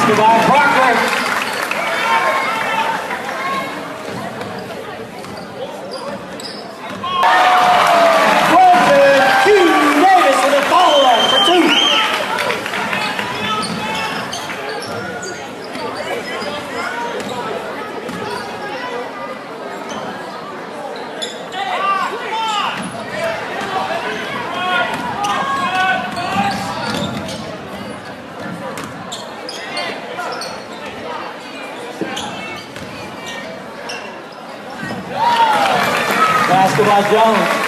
basket by Proctor. Basket by Jones.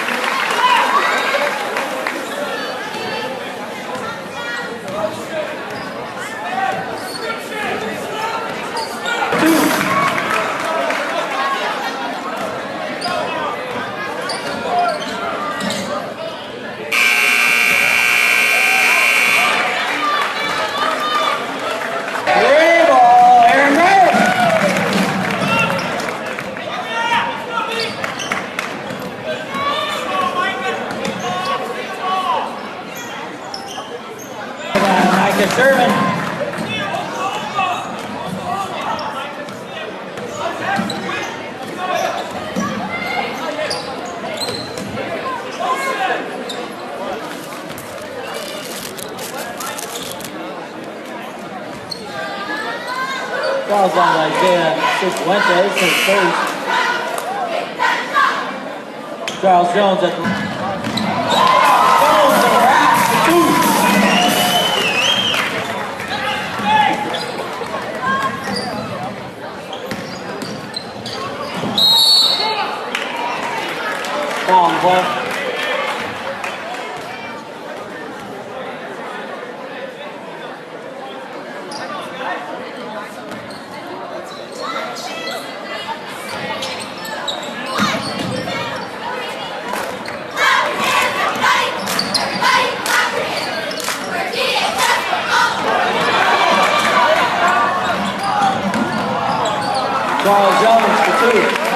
Sermon. Fouls on Isaiah Cifuentes, his first. Charles Jones at the Jones and wraps the two. Foul on play. Charles Jones for two.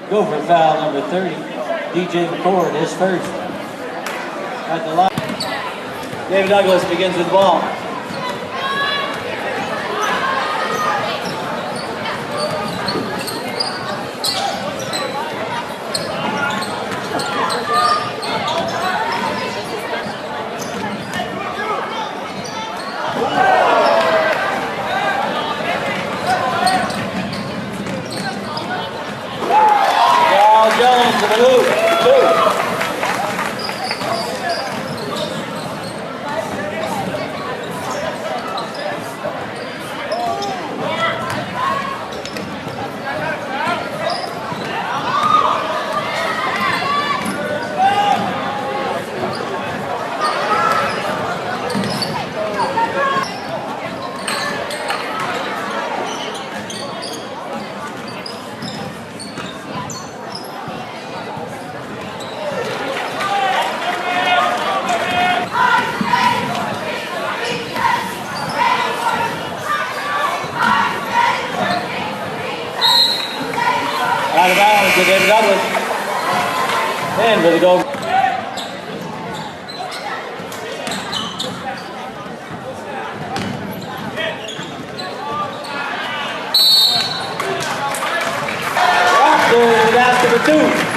Go for foul number 30. DJ McCord, his first. At the line. David Douglas begins with the ball. Jones to the loop, two. Out of bounds to David Douglas. And with the goal. After the basket for two.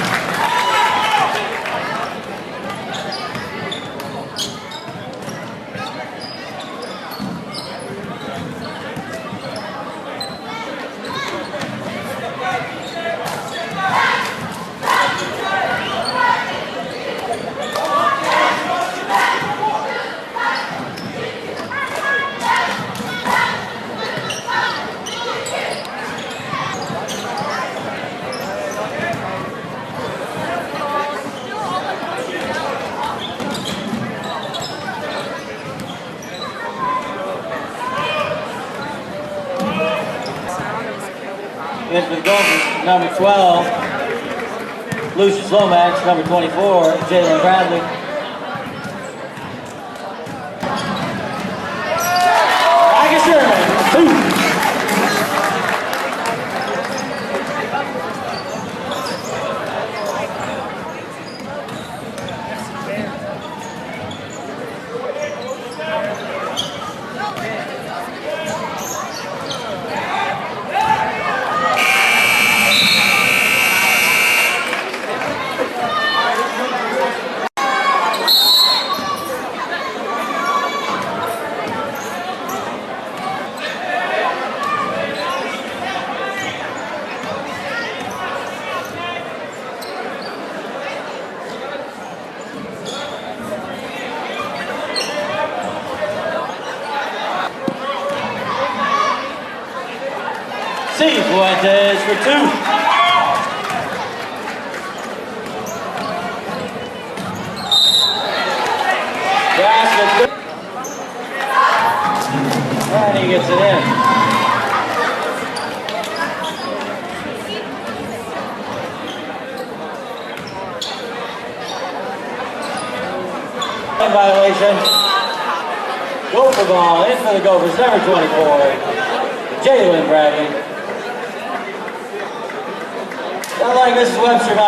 In for the Gophers, number 12, Lucius Lomax, number 24, Jalen Bradley. Micah Sherman, 2. C. Fuentes for 2. Basket. And he gets it in. Violation. Gopher ball in for the Gophers, number 24, Jalen Bradley. Sounds like Mrs. Webster